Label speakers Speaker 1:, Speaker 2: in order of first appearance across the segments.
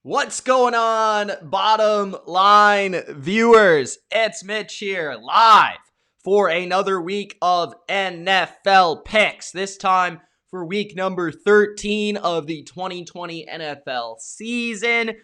Speaker 1: What's going on, bottom line viewers? It's Mitch here, live for another week of NFL picks. This time for week number 13 of the 2020 NFL season.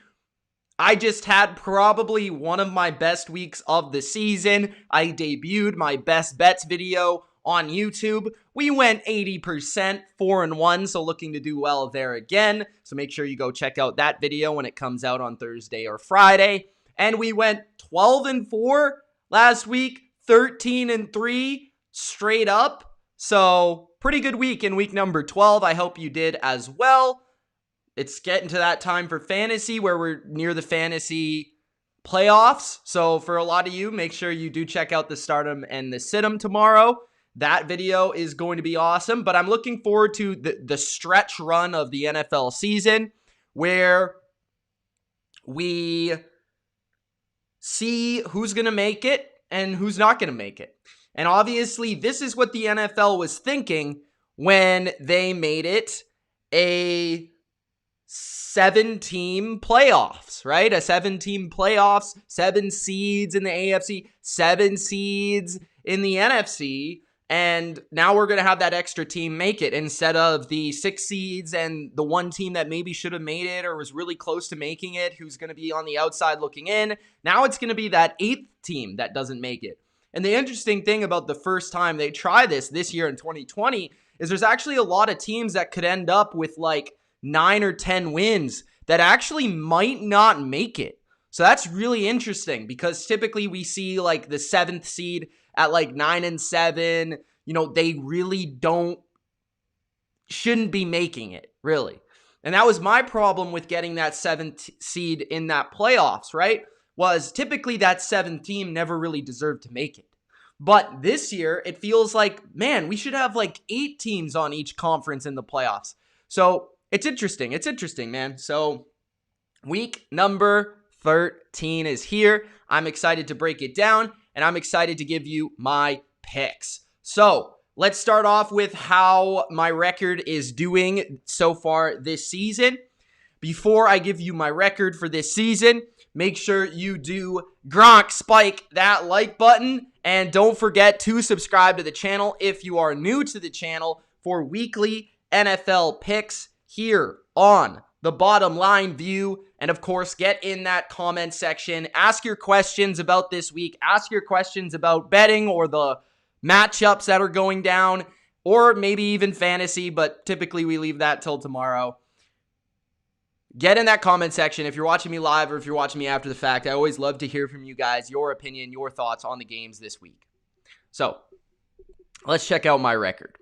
Speaker 1: I just had probably one of my best weeks of the season. I debuted my best bets video on YouTube. We went 80%, 4-1, so looking to do well there again. So make sure you go check out that video when it comes out on Thursday or Friday. And we went 12-4 last week, 13-3 straight up. So pretty good week in week number 12. I hope you did as well. It's getting to that time for fantasy where we're near the fantasy playoffs. So for a lot of you, make sure you do check out the Stardom and the Situm tomorrow. That video is going to be awesome, but I'm looking forward to the stretch run of the NFL season where we see who's going to make it and who's not going to make it. And obviously, this is what the NFL was thinking when they made it a 7-team playoffs, right? A 7-team playoffs, 7 seeds in the AFC, 7 seeds in the NFC. And now we're going to have that extra team make it instead of the 6 seeds and the one team that maybe should have made it or was really close to making it, who's going to be on the outside looking in. Now it's going to be that 8th team that doesn't make it. And the interesting thing about the first time they try this year in 2020 is there's actually a lot of teams that could end up with like 9 or 10 wins that actually might not make it. So that's really interesting because typically we see like the 7th seed at like 9-7, they really shouldn't be making it, really. And that was my problem with getting that 7th seed in that playoffs, right? Was typically that 7th team never really deserved to make it. But this year, it feels like, man, we should have like 8 teams on each conference in the playoffs. So it's interesting. It's interesting, man. So week number 13 is here. I'm excited to break it down. And I'm excited to give you my picks. So let's start off with how my record is doing so far this season. Before I give you my record for this season, make sure you do spike that like button. And don't forget to subscribe to the channel if you are new to the channel for weekly NFL picks here on The Bottom Line View. And of course, get in that comment section. Ask your questions about this week. Ask your questions about betting or the matchups that are going down, or maybe even fantasy, but typically we leave that till tomorrow. Get in that comment section if you're watching me live or if you're watching me after the fact. I always love to hear from you guys, your opinion, your thoughts on the games this week. So let's check out my record.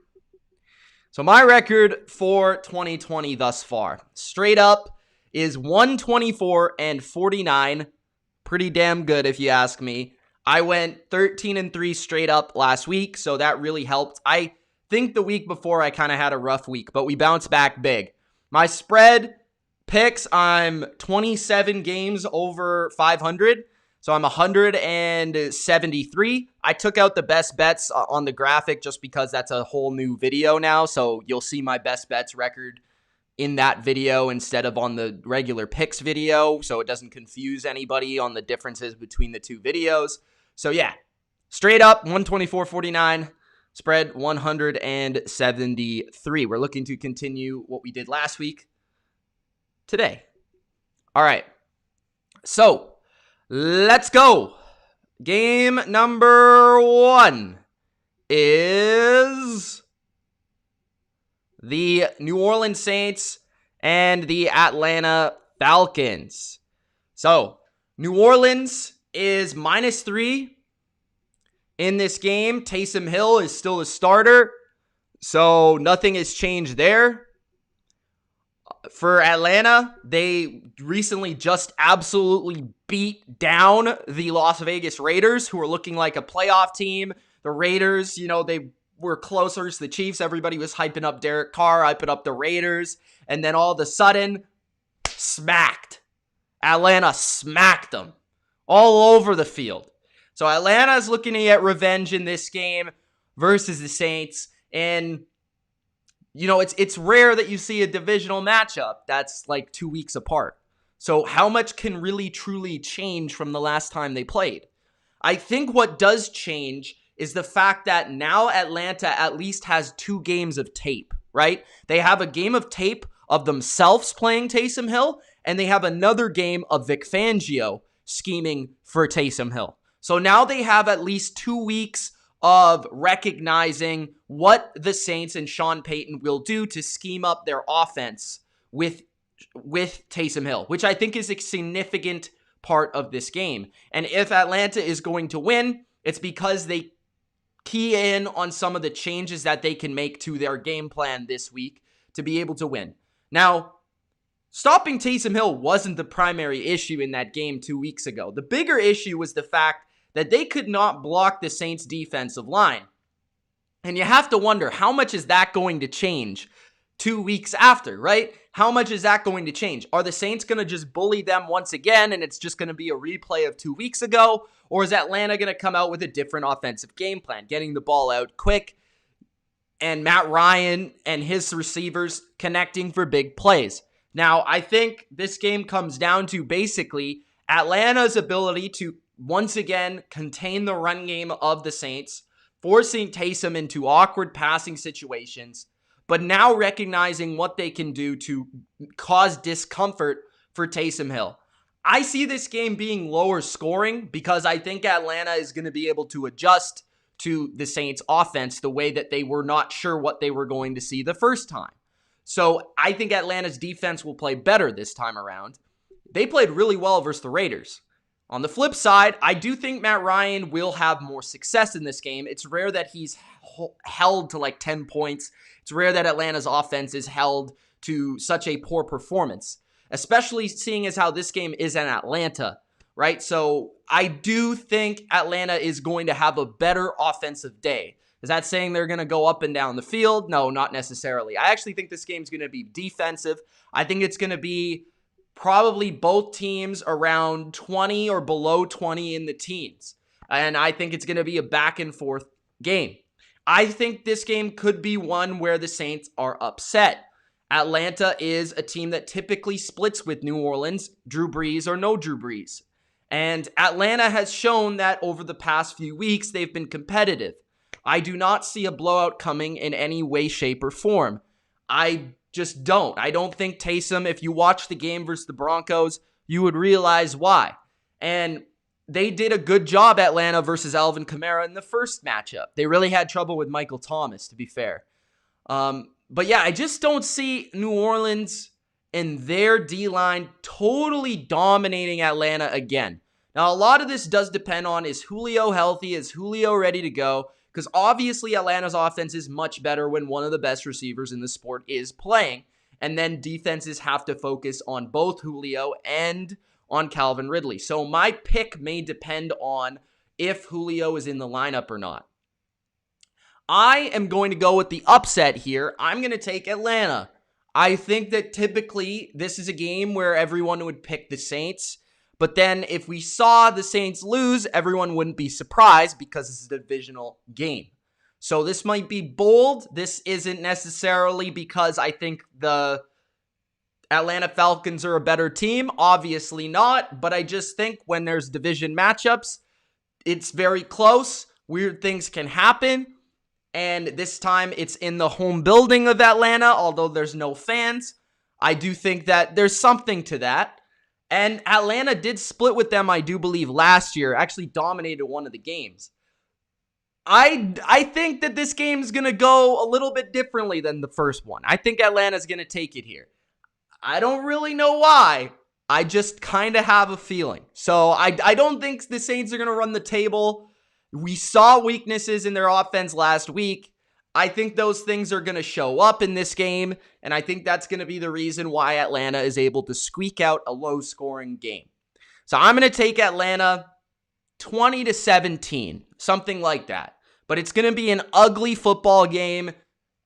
Speaker 1: So my record for 2020 thus far, straight up, is 124-49. Pretty damn good if you ask me. I went 13-3 straight up last week, so that really helped. I think the week before I kind of had a rough week, but we bounced back big. My spread picks, I'm 27 games over 500. So I'm 173. I took out the best bets on the graphic just because that's a whole new video now. So you'll see my best bets record in that video instead of on the regular picks video. So it doesn't confuse anybody on the differences between the two videos. So yeah, straight up 124-49, spread 173. We're looking to continue what we did last week today. All right. So let's go. Game number 1 is the New Orleans Saints and the Atlanta Falcons. So New Orleans is -3 in this game. Taysom Hill is still a starter, so nothing has changed there. For Atlanta, they recently just absolutely beat down the Las Vegas Raiders, who are looking like a playoff team. The Raiders, they were closer to the Chiefs. Everybody was hyping up Derek Carr, hyping up the Raiders. And then all of a sudden, Atlanta smacked them all over the field. So Atlanta's looking to get revenge in this game versus the Saints. And it's rare that you see a divisional matchup that's like 2 weeks apart. So how much can really truly change from the last time they played? I think what does change is the fact that now Atlanta at least has 2 games of tape, right? They have a game of tape of themselves playing Taysom Hill, and they have another game of Vic Fangio scheming for Taysom Hill. So now they have at least 2 weeks of recognizing what the Saints and Sean Payton will do to scheme up their offense with Taysom Hill, which I think is a significant part of this game. And if Atlanta is going to win, it's because they key in on some of the changes that they can make to their game plan this week to be able to win. Now, stopping Taysom Hill wasn't the primary issue in that game 2 weeks ago. The bigger issue was the fact that they could not block the Saints' defensive line. And you have to wonder, how much is that going to change 2 weeks after, right? How much is that going to change? Are the Saints going to just bully them once again and it's just going to be a replay of 2 weeks ago? Or is Atlanta going to come out with a different offensive game plan, getting the ball out quick and Matt Ryan and his receivers connecting for big plays? Now, I think this game comes down to basically Atlanta's ability to once again contain the run game of the Saints, forcing Taysom into awkward passing situations, but now recognizing what they can do to cause discomfort for Taysom Hill. I see this game being lower scoring because I think Atlanta is going to be able to adjust to the Saints offense the way that they were not sure what they were going to see the first time. So I think Atlanta's defense will play better this time around. They played really well versus the Raiders. On the flip side, I do think Matt Ryan will have more success in this game. It's rare that he's held to like 10 points. It's rare that Atlanta's offense is held to such a poor performance, especially seeing as how this game is in Atlanta, right? So I do think Atlanta is going to have a better offensive day. Is that saying they're going to go up and down the field? No, not necessarily. I actually think this game's going to be defensive. I think it's going to be probably both teams around 20 or below 20 in the teens. And I think it's going to be a back and forth game. I think this game could be one where the Saints are upset. Atlanta is a team that typically splits with New Orleans, Drew Brees or no Drew Brees. And Atlanta has shown that over the past few weeks, they've been competitive. I do not see a blowout coming in any way, shape, or form. I just don't. I don't think Taysom, if you watch the game versus the Broncos, you would realize why. And they did a good job, Atlanta versus Alvin Kamara in the first matchup. They really had trouble with Michael Thomas, to be fair. But yeah, I just don't see New Orleans and their D-line totally dominating Atlanta again. Now, a lot of this does depend on, is Julio healthy? Is Julio ready to go? Because obviously Atlanta's offense is much better when one of the best receivers in the sport is playing. And then defenses have to focus on both Julio and on Calvin Ridley. So my pick may depend on if Julio is in the lineup or not. I am going to go with the upset here. I'm going to take Atlanta. I think that typically this is a game where everyone would pick the Saints. But then if we saw the Saints lose, everyone wouldn't be surprised because this is a divisional game. So this might be bold. This isn't necessarily because I think the Atlanta Falcons are a better team. Obviously not. But I just think when there's division matchups, it's very close. Weird things can happen. And this time it's in the home building of Atlanta, although there's no fans. I do think that there's something to that. And Atlanta did split with them, I do believe, last year. Actually dominated one of the games. I think that this game's going to go a little bit differently than the first one. I think Atlanta's going to take it here. I don't really know why. I just kind of have a feeling. So I don't think the Saints are going to run the table. We saw weaknesses in their offense last week. I think those things are going to show up in this game, and I think that's going to be the reason why Atlanta is able to squeak out a low-scoring game. So I'm going to take Atlanta 20-17, something like that. But it's going to be an ugly football game,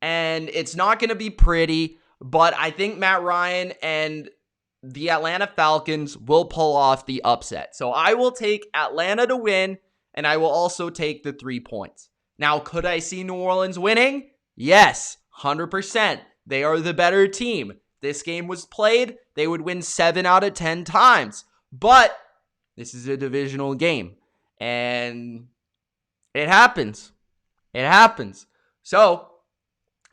Speaker 1: and it's not going to be pretty, but I think Matt Ryan and the Atlanta Falcons will pull off the upset. So I will take Atlanta to win, and I will also take the 3 points. Now, could I see New Orleans winning? Yes, 100%. They are the better team. this game was played, they would win 7 out of 10 times. But this is a divisional game, and it happens. It happens. So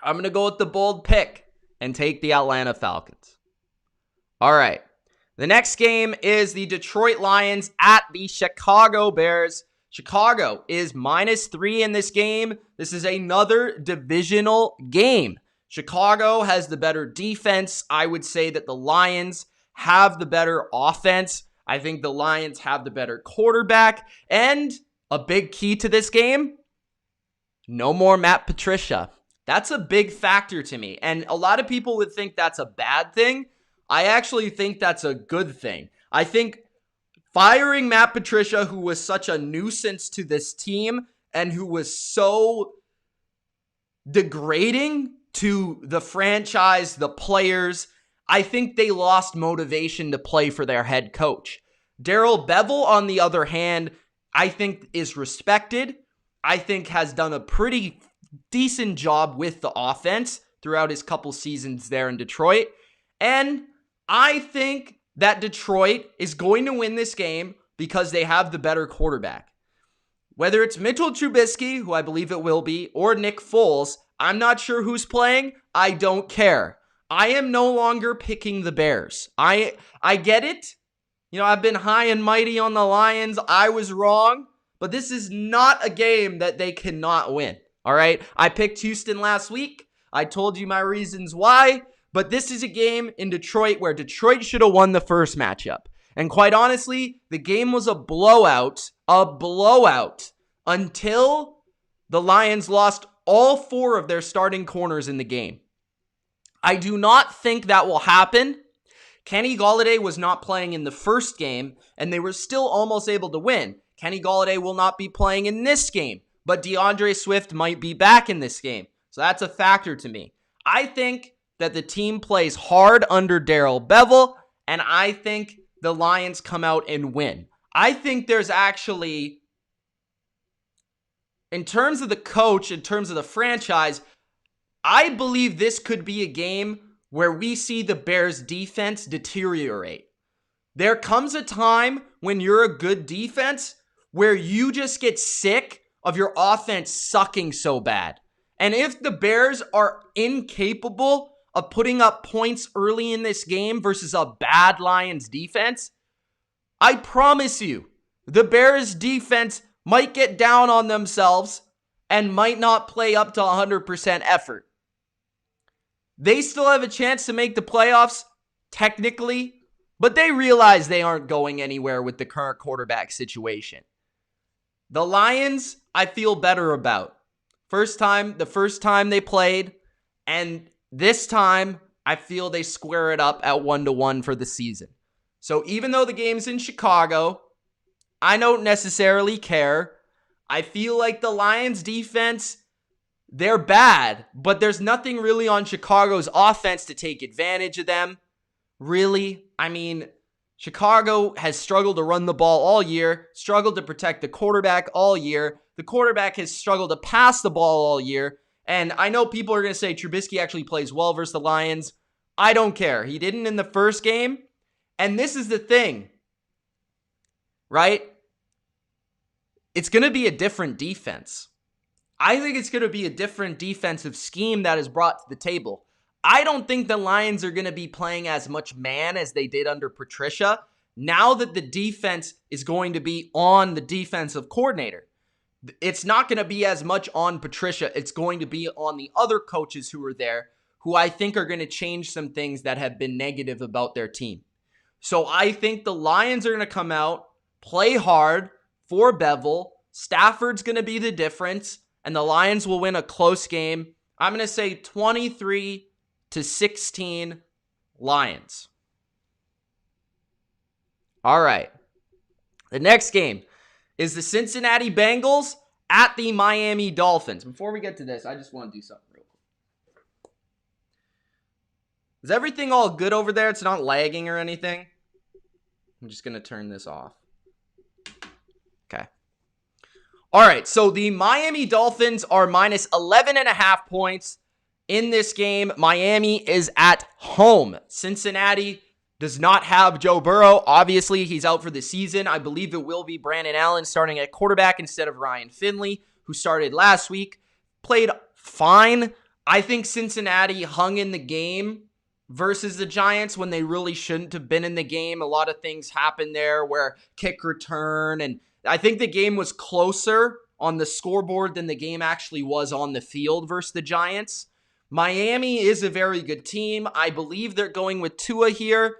Speaker 1: I'm going to go with the bold pick and take the Atlanta Falcons. All right. The next game is the Detroit Lions at the Chicago Bears. Chicago is -3 in this game. This is another divisional game. Chicago has the better defense. I would say that the Lions have the better offense. I think the Lions have the better quarterback. And a big key to this game, no more Matt Patricia. That's a big factor to me. And a lot of people would think that's a bad thing. I actually think that's a good thing. I think firing Matt Patricia, who was such a nuisance to this team and who was so degrading to the franchise, the players, I think they lost motivation to play for their head coach. Darrell Bevell, on the other hand, I think is respected. I think has done a pretty decent job with the offense throughout his couple seasons there in Detroit. And I think that Detroit is going to win this game because they have the better quarterback. Whether it's Mitchell Trubisky, who I believe it will be, or Nick Foles, I'm not sure who's playing. I don't care. I am no longer picking the Bears. I get it. You know, I've been high and mighty on the Lions. I was wrong. But this is not a game that they cannot win. All right? I picked Houston last week. I told you my reasons why. But this is a game in Detroit where Detroit should have won the first matchup. And quite honestly, the game was a blowout until the Lions lost all 4 of their starting corners in the game. I do not think that will happen. Kenny Golladay was not playing in the first game, and they were still almost able to win. Kenny Golladay will not be playing in this game, but DeAndre Swift might be back in this game. So that's a factor to me. I think that the team plays hard under Darrell Bevell, and I think the Lions come out and win. I think there's actually, in terms of the coach, in terms of the franchise, I believe this could be a game where we see the Bears' defense deteriorate. There comes a time when you're a good defense where you just get sick of your offense sucking so bad. And if the Bears are incapable of putting up points early in this game versus a bad Lions defense, I promise you, the Bears defense might get down on themselves and might not play up to 100% effort. They still have a chance to make the playoffs, technically, but they realize they aren't going anywhere with the current quarterback situation. The Lions, I feel better about. The first time they played, and this time, I feel they square it up at 1-1 for the season. So even though the game's in Chicago, I don't necessarily care. I feel like the Lions defense, they're bad, but there's nothing really on Chicago's offense to take advantage of them. Really? I mean, Chicago has struggled to run the ball all year, struggled to protect the quarterback all year. The quarterback has struggled to pass the ball all year. And I know people are going to say Trubisky actually plays well versus the Lions. I don't care. He didn't in the first game. And this is the thing, right? It's going to be a different defense. I think it's going to be a different defensive scheme that is brought to the table. I don't think the Lions are going to be playing as much man as they did under Patricia, now that the defense is going to be on the defensive coordinator. It's not going to be as much on Patricia. It's going to be on the other coaches who are there, who I think are going to change some things that have been negative about their team. So I think the Lions are going to come out, play hard for Bevell. Stafford's going to be the difference, and the Lions will win a close game. I'm going to say 23-16 Lions. All right. The next game is the Cincinnati Bengals at the Miami Dolphins. Before we get to this, I just want to do something real quick. Is everything all good over there? It's not lagging or anything? I'm just going to turn this off. Okay. All right, so the Miami Dolphins are minus 11.5 points In this game, Miami is at home. Cincinnati does not have Joe Burrow. Obviously, he's out for the season. I believe it will be Brandon Allen starting at quarterback instead of Ryan Finley, who started last week. Played fine. I think Cincinnati hung in the game versus the Giants when they really shouldn't have been in the game. A lot of things happened there where kick return, and I think the game was closer on the scoreboard than the game actually was on the field versus the Giants. Miami is a very good team. I believe they're going with Tua here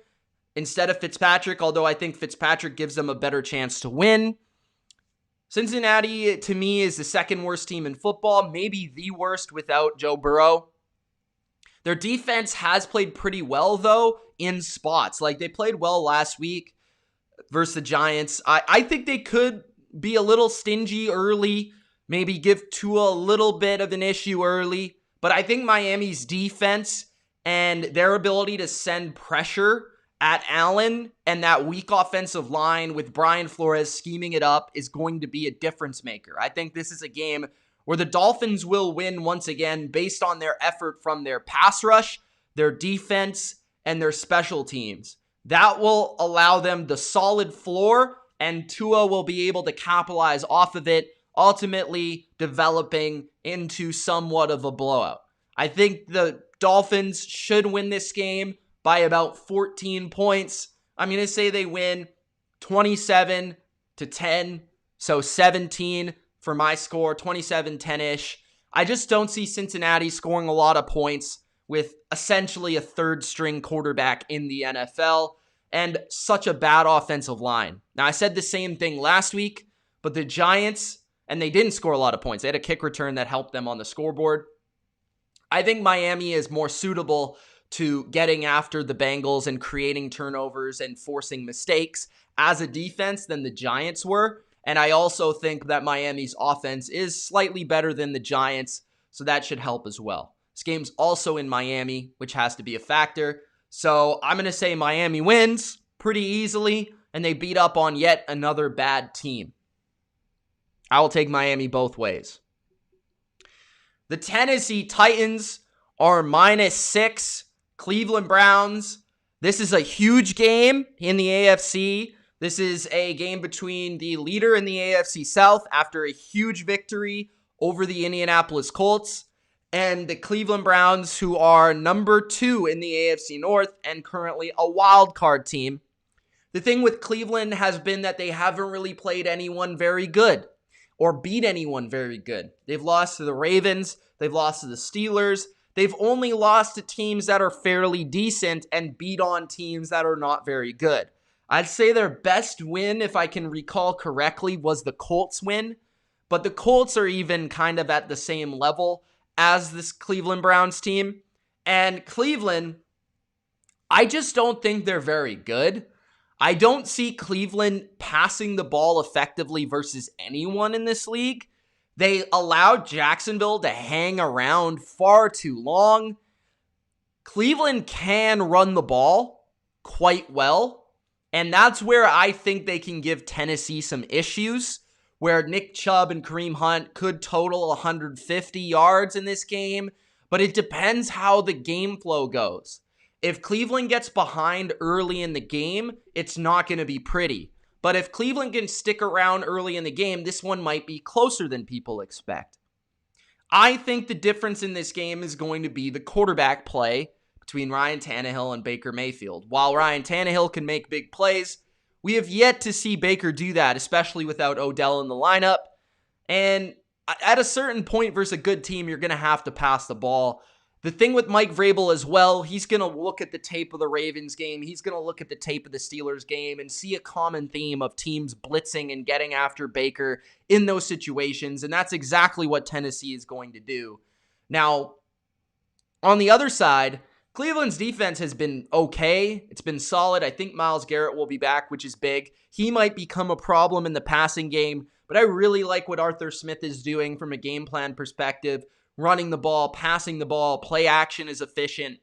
Speaker 1: instead of Fitzpatrick, although I think Fitzpatrick gives them a better chance to win. Cincinnati, to me, is the second worst team in football, maybe the worst without Joe Burrow. Their defense has played pretty well, though, in spots. Like, they played well last week versus the Giants. I think they could be a little stingy early, maybe give Tua a little bit of an issue early. But I think Miami's defense and their ability to send pressure at Allen and that weak offensive line with Brian Flores scheming it up is going to be a difference maker. I think this is a game where the Dolphins will win once again based on their effort from their pass rush, their defense, and their special teams. That will allow them the solid floor, and Tua will be able to capitalize off of it, ultimately developing into somewhat of a blowout. I think the Dolphins should win this game by about 14 points. I'm going to say they win 27-10, so 17 for my score, 27-10-ish. I just don't see Cincinnati scoring a lot of points with essentially a third-string quarterback in the NFL and such a bad offensive line. Now, I said the same thing last week, but the Giants, and they didn't score a lot of points. They had a kick return that helped them on the scoreboard. I think Miami is more suitable to getting after the Bengals and creating turnovers and forcing mistakes as a defense than the Giants were. And I also think that Miami's offense is slightly better than the Giants, so that should help as well. This game's also in Miami, which has to be a factor. So I'm going to say Miami wins pretty easily, and they beat up on yet another bad team. I will take Miami both ways. The Tennessee Titans are -6. Cleveland Browns. This is a huge game in the AFC. This is a game between the leader in the AFC South after a huge victory over the Indianapolis Colts and the Cleveland Browns, who are number 2 in the AFC North and currently a wild card team. The thing with Cleveland has been that they haven't really played anyone very good or beat anyone very good. They've lost to the Ravens. They've lost to the Steelers. They've only lost to teams that are fairly decent and beat on teams that are not very good. I'd say their best win, if I can recall correctly, was the Colts win. But the Colts are even kind of at the same level as this Cleveland Browns team. And Cleveland, I just don't think they're very good. I don't see Cleveland passing the ball effectively versus anyone in this league. They allowed Jacksonville to hang around far too long. Cleveland can run the ball quite well, and that's where I think they can give Tennessee some issues, where Nick Chubb and Kareem Hunt could total 150 yards in this game, but it depends how the game flow goes. If Cleveland gets behind early in the game, it's not going to be pretty. But if Cleveland can stick around early in the game, this one might be closer than people expect. I think the difference in this game is going to be the quarterback play between Ryan Tannehill and Baker Mayfield. While Ryan Tannehill can make big plays, we have yet to see Baker do that, especially without Odell in the lineup. And at a certain point versus a good team, you're going to have to pass the ball. The thing with Mike Vrabel as well, he's going to look at the tape of the Ravens game. He's going to look at the tape of the Steelers game and see a common theme of teams blitzing and getting after Baker in those situations. And that's exactly what Tennessee is going to do. Now, on the other side, Cleveland's defense has been okay. It's been solid. I think Myles Garrett will be back, which is big. He might become a problem in the passing game, but I really like what Arthur Smith is doing from a game plan perspective. Running the ball, passing the ball, play action is efficient.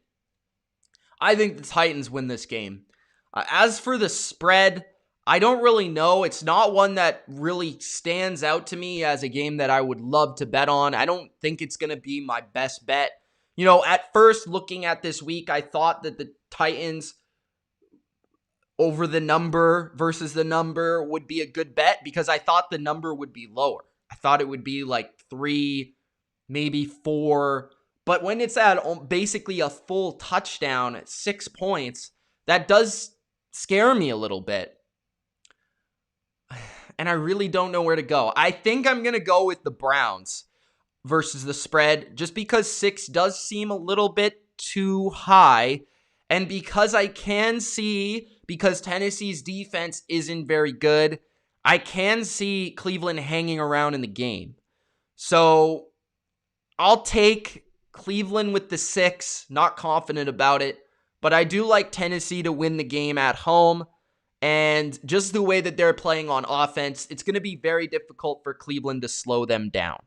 Speaker 1: I think the Titans win this game. As for the spread, I don't really know. It's not one that really stands out to me as a game that I would love to bet on. I don't think it's going to be my best bet. At first looking at this week, I thought that the Titans over the number versus the number would be a good bet because I thought the number would be lower. I thought it would be like 3, maybe 4. But when it's at basically a full touchdown at 6 points, that does scare me a little bit. And I really don't know where to go. I think I'm going to go with the Browns versus the spread just because 6 does seem a little bit too high. And because I can see, because Tennessee's defense isn't very good, I can see Cleveland hanging around in the game. So I'll take Cleveland with the 6, not confident about it, but I do like Tennessee to win the game at home. And just the way that they're playing on offense, it's going to be very difficult for Cleveland to slow them down.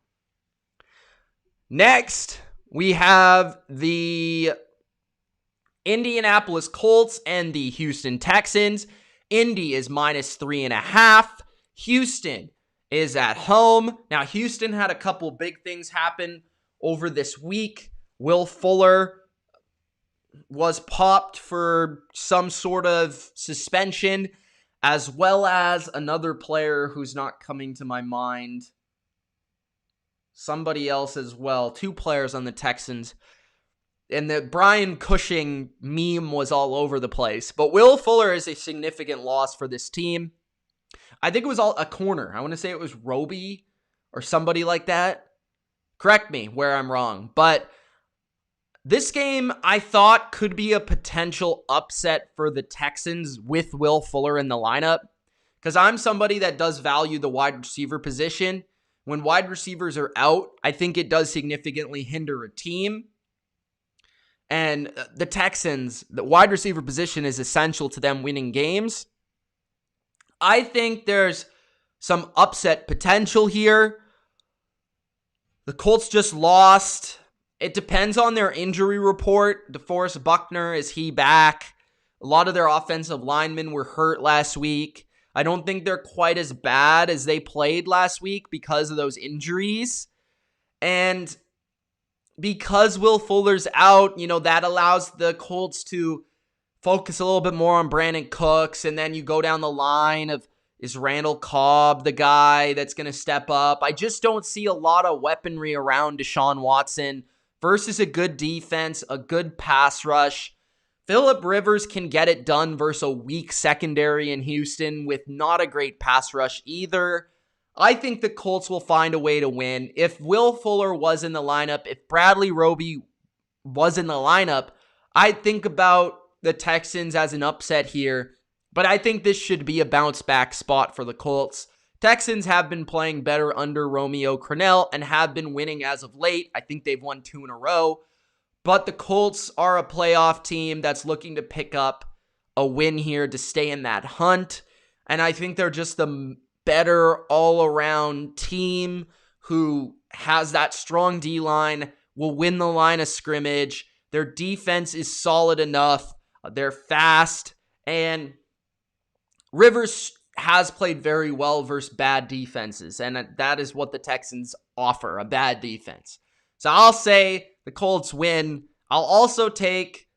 Speaker 1: Next, we have the Indianapolis Colts and the Houston Texans. Indy is -3.5. Houston is at home. Now, Houston had a couple big things happen over this week. Will Fuller was popped for some sort of suspension, as well as another player who's not coming to my mind. Somebody else as well. 2 players on the Texans. And the Brian Cushing meme was all over the place. But Will Fuller is a significant loss for this team. I think it was all a corner. I want to say it was Roby or somebody like that. Correct me where I'm wrong. But this game, I thought, could be a potential upset for the Texans with Will Fuller in the lineup. Because I'm somebody that does value the wide receiver position. When wide receivers are out, I think it does significantly hinder a team. And the Texans, the wide receiver position is essential to them winning games. I think there's some upset potential here. The Colts just lost. It depends on their injury report. DeForest Buckner, is he back? A lot of their offensive linemen were hurt last week. I don't think they're quite as bad as they played last week because of those injuries. And because Will Fuller's out, that allows the Colts to focus a little bit more on Brandon Cooks. And then you go down the line of, is Randall Cobb the guy that's going to step up? I just don't see a lot of weaponry around Deshaun Watson versus a good defense, a good pass rush. Phillip Rivers can get it done versus a weak secondary in Houston with not a great pass rush either. I think the Colts will find a way to win. If Will Fuller was in the lineup, if Bradley Roby was in the lineup, I'd think about the Texans as an upset here. But I think this should be a bounce back spot for the Colts. Texans have been playing better under Romeo Crennel and have been winning as of late. I think they've won 2 in a row. But the Colts are a playoff team that's looking to pick up a win here to stay in that hunt. And I think they're just the better all-around team who has that strong D-line, will win the line of scrimmage. Their defense is solid enough. They're fast. And Rivers has played very well versus bad defenses, and that is what the Texans offer, a bad defense. So I'll say the Colts win. I'll also take,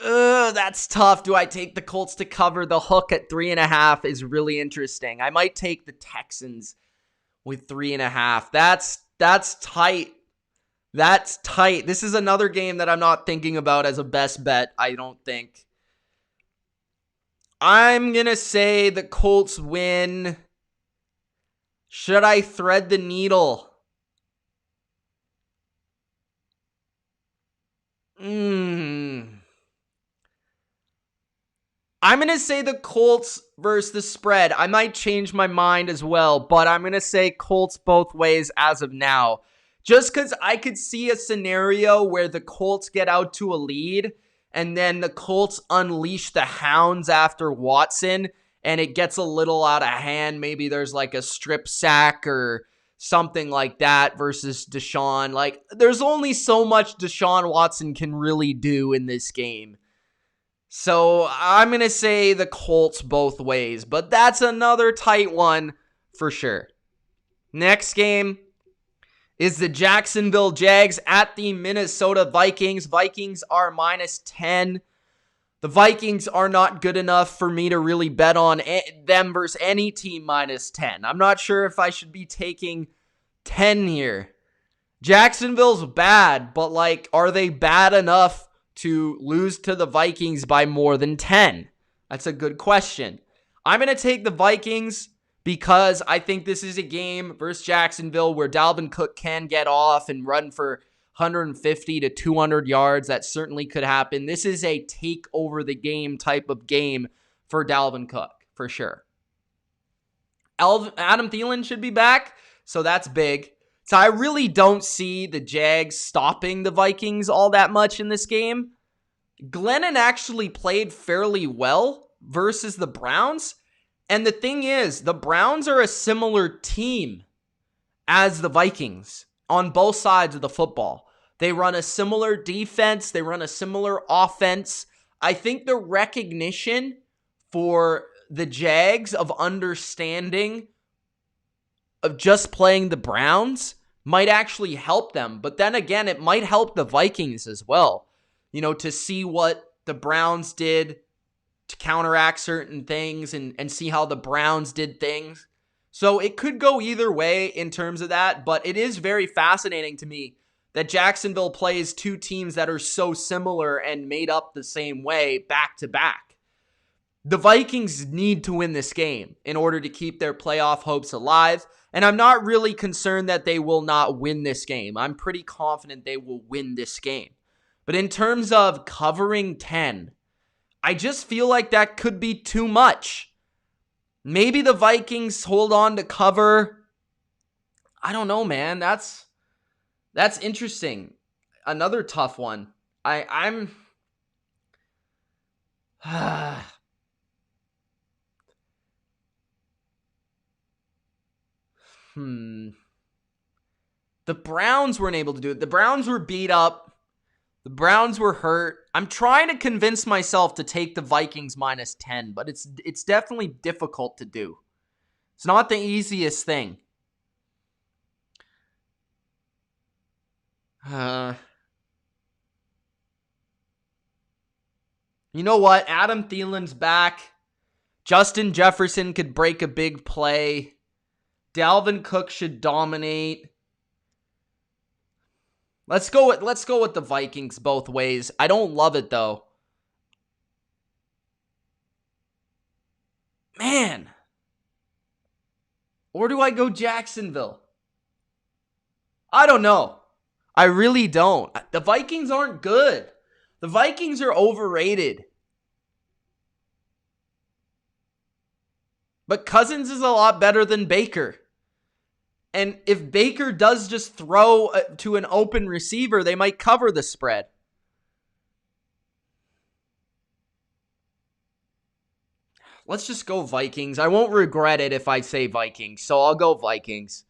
Speaker 1: that's tough. Do I take the Colts to cover? The hook at 3.5 is really interesting. I might take the Texans with 3.5. That's tight. That's tight. This is another game that I'm not thinking about as a best bet, I don't think. I'm going to say the Colts win. Should I thread the needle? I'm going to say the Colts versus the spread. I might change my mind as well, but I'm going to say Colts both ways as of now. Just because I could see a scenario where the Colts get out to a lead and then the Colts unleash the hounds after Watson, and it gets a little out of hand. Maybe there's like a strip sack or something like that versus Deshaun. Like, there's only so much Deshaun Watson can really do in this game. So I'm going to say the Colts both ways, but that's another tight one for sure. Next game is the Jacksonville Jags at the Minnesota Vikings. Vikings are -10. The Vikings are not good enough for me to really bet on them versus any team -10. I'm not sure if I should be taking 10 here. Jacksonville's bad, but are they bad enough to lose to the Vikings by more than 10? That's a good question. I'm going to take the Vikings because I think this is a game versus Jacksonville where Dalvin Cook can get off and run for 150 to 200 yards. That certainly could happen. This is a take over the game type of game for Dalvin Cook, for sure. Adam Thielen should be back, so that's big. So I really don't see the Jags stopping the Vikings all that much in this game. Glennon actually played fairly well versus the Browns. And the thing is, the Browns are a similar team as the Vikings on both sides of the football. They run a similar defense. They run a similar offense. I think the recognition for the Jags of understanding of just playing the Browns might actually help them. But then again, it might help the Vikings as well. To see what the Browns did to counteract certain things and see how the Browns did things. So it could go either way in terms of that, but it is very fascinating to me that Jacksonville plays two teams that are so similar and made up the same way back to back. The Vikings need to win this game in order to keep their playoff hopes alive, and I'm not really concerned that they will not win this game. I'm pretty confident they will win this game. But in terms of covering 10, I just feel like that could be too much. Maybe the Vikings hold on to cover. I don't know, man. That's interesting. Another tough one. I'm The Browns weren't able to do it. The Browns were beat up. The Browns were hurt. I'm trying to convince myself to take the Vikings -10, but it's definitely difficult to do. It's not the easiest thing. You know what? Adam Thielen's back. Justin Jefferson could break a big play. Dalvin Cook should dominate. Let's go with the Vikings both ways. I don't love it though. Man. Or do I go Jacksonville? I don't know. I really don't. The Vikings aren't good. The Vikings are overrated. But Cousins is a lot better than Baker. And if Baker does just throw to an open receiver, they might cover the spread. Let's just go Vikings. I won't regret it if I say Vikings, so I'll go Vikings.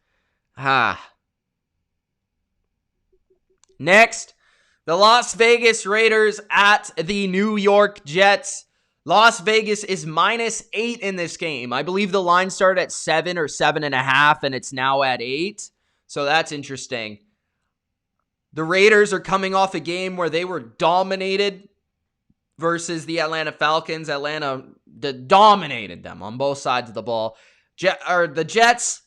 Speaker 1: Next, the Las Vegas Raiders at the New York Jets. Las Vegas is -8 in this game. I believe the line started at 7 or 7.5, and it's now at 8. So that's interesting. The Raiders are coming off a game where they were dominated versus the Atlanta Falcons. Atlanta dominated them on both sides of the ball. The Jets,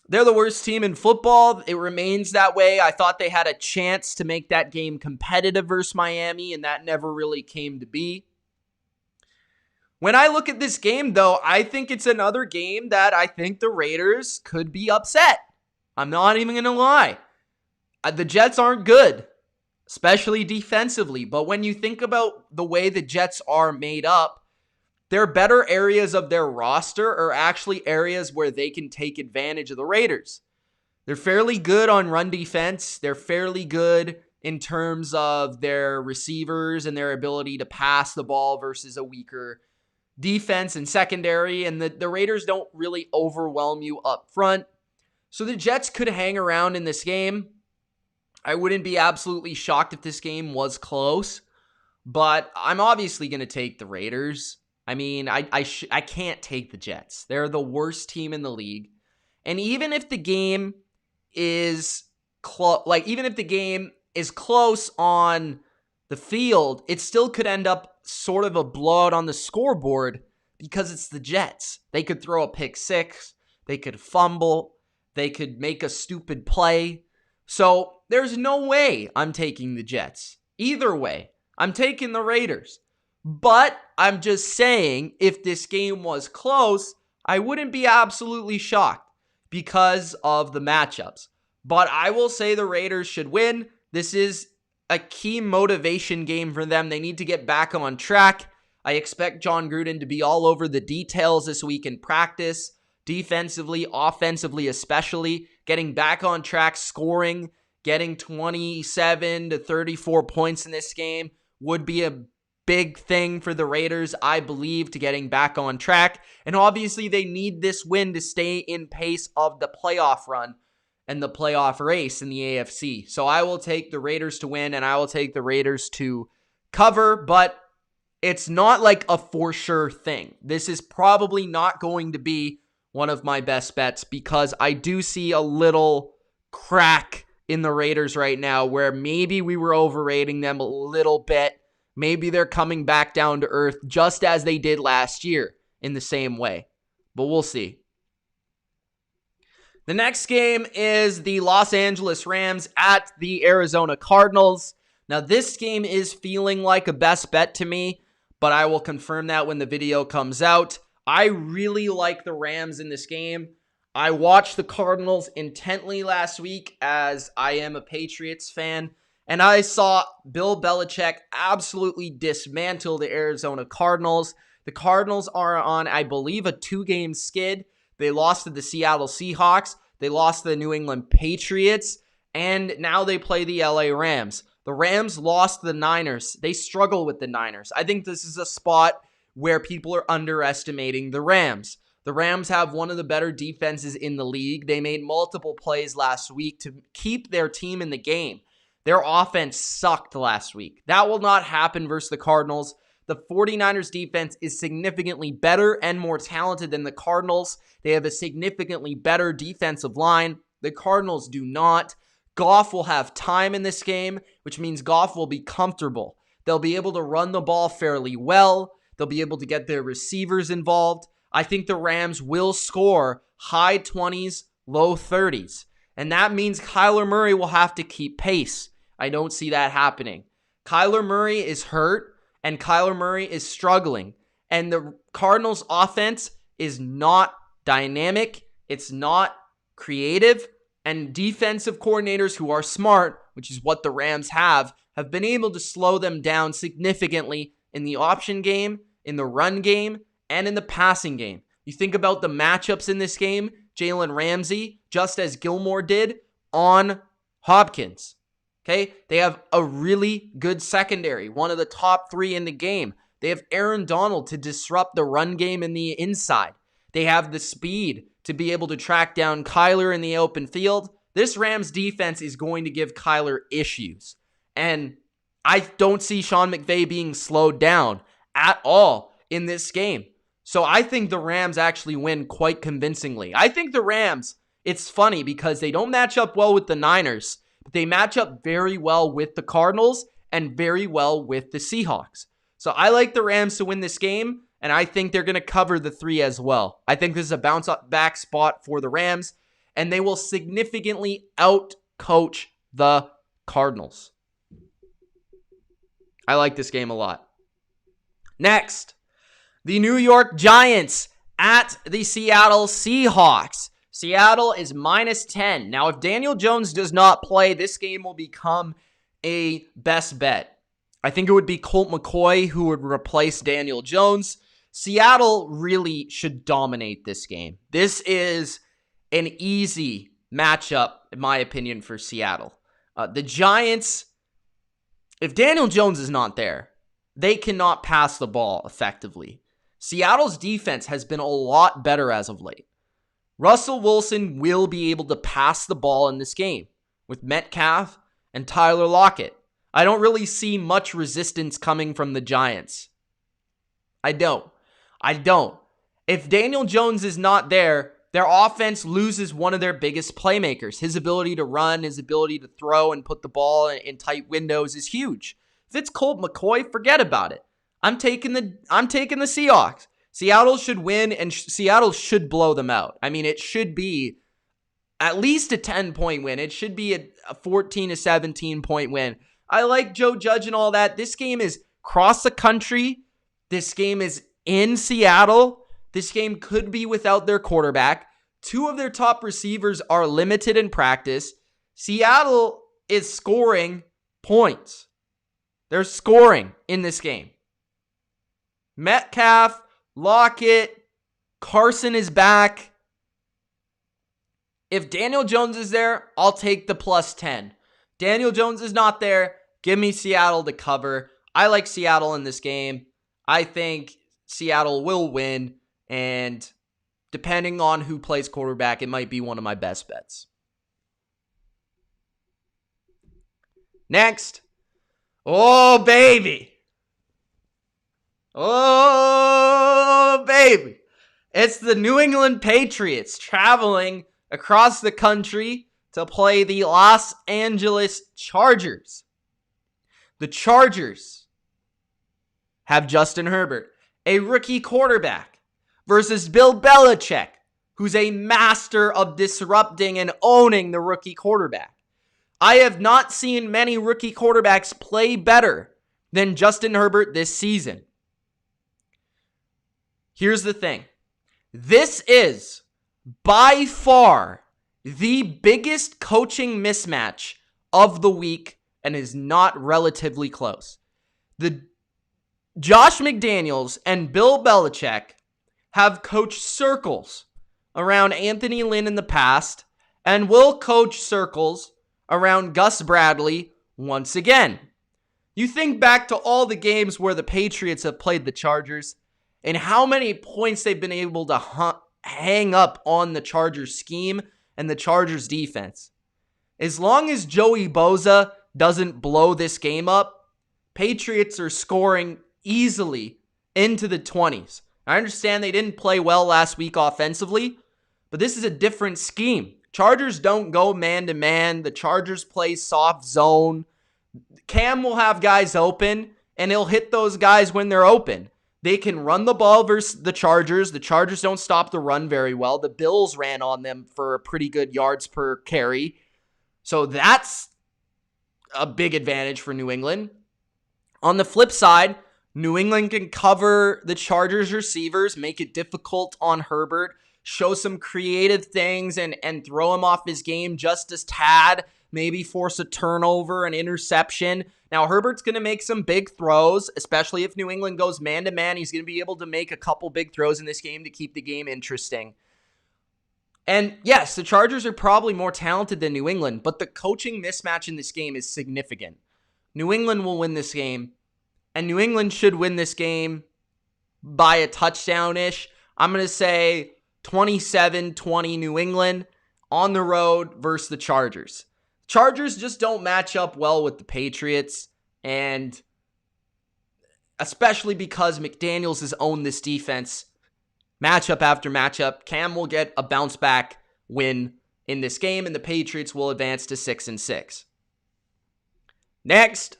Speaker 1: they're the worst team in football. It remains that way. I thought they had a chance to make that game competitive versus Miami, and that never really came to be. When I look at this game, though, I think it's another game that I think the Raiders could be upset. I'm not even going to lie. The Jets aren't good, especially defensively. But when you think about the way the Jets are made up, their better areas of their roster are actually areas where they can take advantage of the Raiders. They're fairly good on run defense. They're fairly good in terms of their receivers and their ability to pass the ball versus a weaker defense and secondary, and the Raiders don't really overwhelm you up front. So the Jets could hang around in this game. I wouldn't be absolutely shocked if this game was close, but I'm obviously going to take the Raiders. I mean, I can't take the Jets. They're the worst team in the league. And even if the game is close, like even if the game is close on the field, it still could end up sort of a blowout on the scoreboard because it's the Jets. They could throw a pick six, they could fumble, they could make a stupid play. So there's no way I'm taking the Jets. Either way, I'm taking the Raiders. But I'm just saying, if this game was close, I wouldn't be absolutely shocked because of the matchups. But I will say the Raiders should win. This is a key motivation game for them. They need to get back on track. I expect John Gruden to be all over the details this week in practice, defensively, offensively especially, getting back on track, scoring, getting 27 to 34 points in this game would be a big thing for the Raiders, I believe, to getting back on track. And obviously they need this win to stay in pace of the playoff run and the playoff race in the AFC. So I will take the Raiders to win, and I will take the Raiders to cover, but it's not like a for sure thing. This is probably not going to be one of my best bets because I do see a little crack in the Raiders right now where maybe we were overrating them a little bit. Maybe they're coming back down to earth just as they did last year in the same way. But we'll see. The next game is the Los Angeles Rams at the Arizona Cardinals. Now, this game is feeling like a best bet to me, but I will confirm that when the video comes out. I really like the Rams in this game. I watched the Cardinals intently last week as I am a Patriots fan, and I saw Bill Belichick absolutely dismantle the Arizona Cardinals. The Cardinals are on, I believe, a 2-game skid. They lost to the Seattle Seahawks. They lost to the New England Patriots. And now they play the LA Rams. The Rams lost to the Niners. They struggle with the Niners. I think this is a spot where people are underestimating the Rams. The Rams have one of the better defenses in the league. They made multiple plays last week to keep their team in the game. Their offense sucked last week. That will not happen versus the Cardinals. The 49ers defense is significantly better and more talented than the Cardinals. They have a significantly better defensive line. The Cardinals do not. Goff will have time in this game, which means Goff will be comfortable. They'll be able to run the ball fairly well. They'll be able to get their receivers involved. I think the Rams will score high 20s, low 30s. And that means Kyler Murray will have to keep pace. I don't see that happening. Kyler Murray is hurt, and Kyler Murray is struggling. And the Cardinals' offense is not dynamic. It's not creative. And defensive coordinators who are smart, which is what the Rams have been able to slow them down significantly in the option game, in the run game, and in the passing game. You think about the matchups in this game, Jalen Ramsey, just as Gilmore did, on Hopkins. Okay, they have a really good secondary, one of the top 3 in the game. They have Aaron Donald to disrupt the run game in the inside. They have the speed to be able to track down Kyler in the open field. This Rams defense is going to give Kyler issues. And I don't see Sean McVay being slowed down at all in this game. So I think the Rams actually win quite convincingly. I think the Rams, it's funny because they don't match up well with the Niners, but they match up very well with the Cardinals and very well with the Seahawks. So I like the Rams to win this game, and I think they're going to cover the 3 as well. I think this is a bounce back spot for the Rams, and they will significantly out-coach the Cardinals. I like this game a lot. Next, the New York Giants at the Seattle Seahawks. Seattle is -10. Now, if Daniel Jones does not play, this game will become a best bet. I think it would be Colt McCoy who would replace Daniel Jones. Seattle really should dominate this game. This is an easy matchup, in my opinion, for Seattle. The Giants, if Daniel Jones is not there, they cannot pass the ball effectively. Seattle's defense has been a lot better as of late. Russell Wilson will be able to pass the ball in this game with Metcalf and Tyler Lockett. I don't really see much resistance coming from the Giants. I don't. If Daniel Jones is not there, their offense loses one of their biggest playmakers. His ability to run, his ability to throw and put the ball in tight windows is huge. If it's Colt McCoy, forget about it. I'm taking the Seahawks. Seattle should win, and Seattle should blow them out. I mean, it should be at least a 10-point win. It should be a 14 to 17-point win. I like Joe Judge and all that. This game is across the country. This game is in Seattle. This game could be without their quarterback. Two of their top receivers are limited in practice. Seattle is scoring points. They're scoring in this game. Metcalf, Lockett, Carson is back. If Daniel Jones is there, I'll take the plus 10. Daniel Jones is not there. Give me Seattle to cover. I like Seattle in this game. I think Seattle will win, and depending on who plays quarterback, it might be one of my best bets. Next. Oh, baby. Oh, baby. It's the New England Patriots traveling across the country to play the Los Angeles Chargers. The Chargers have Justin Herbert, a rookie quarterback, versus Bill Belichick, who's a master of disrupting and owning the rookie quarterback. I have not seen many rookie quarterbacks play better than Justin Herbert this season. Here's the thing. This is by far the biggest coaching mismatch of the week and is not relatively close. The Josh McDaniels and Bill Belichick have coached circles around Anthony Lynn in the past and will coach circles around Gus Bradley once again. You think back to all the games where the Patriots have played the Chargers and how many points they've been able to hang up on the Chargers scheme and the Chargers defense. As long as Joey Bosa doesn't blow this game up, Patriots are scoring easily into the 20s. I understand they didn't play well last week offensively, but this is a different scheme. Chargers don't go man-to-man. The Chargers play soft zone. Cam will have guys open, and he'll hit those guys when they're open. They can run the ball versus the Chargers. The Chargers don't stop the run very well. The Bills ran on them for pretty good yards per carry. So that's a big advantage for New England. On the flip side, New England can cover the Chargers receivers, make it difficult on Herbert, show some creative things and throw him off his game just as tad, maybe force a turnover, an interception. Now, Herbert's going to make some big throws, especially if New England goes man-to-man. He's going to be able to make a couple big throws in this game to keep the game interesting. And yes, the Chargers are probably more talented than New England, but the coaching mismatch in this game is significant. New England will win this game, and New England should win this game by a touchdown-ish. I'm going to say 27-20 New England on the road versus the Chargers. Chargers just don't match up well with the Patriots, and especially because McDaniels has owned this defense matchup after matchup. Cam will get a bounce back win in this game, and the Patriots will advance to 6-6. Next,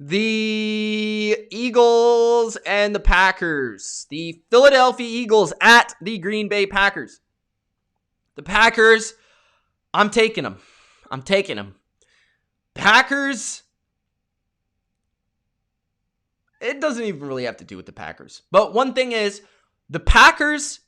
Speaker 1: the Eagles and the Packers. The Philadelphia Eagles at the Green Bay Packers. The Packers, I'm taking them. Packers, it doesn't even really have to do with the Packers. But one thing is, the Packers,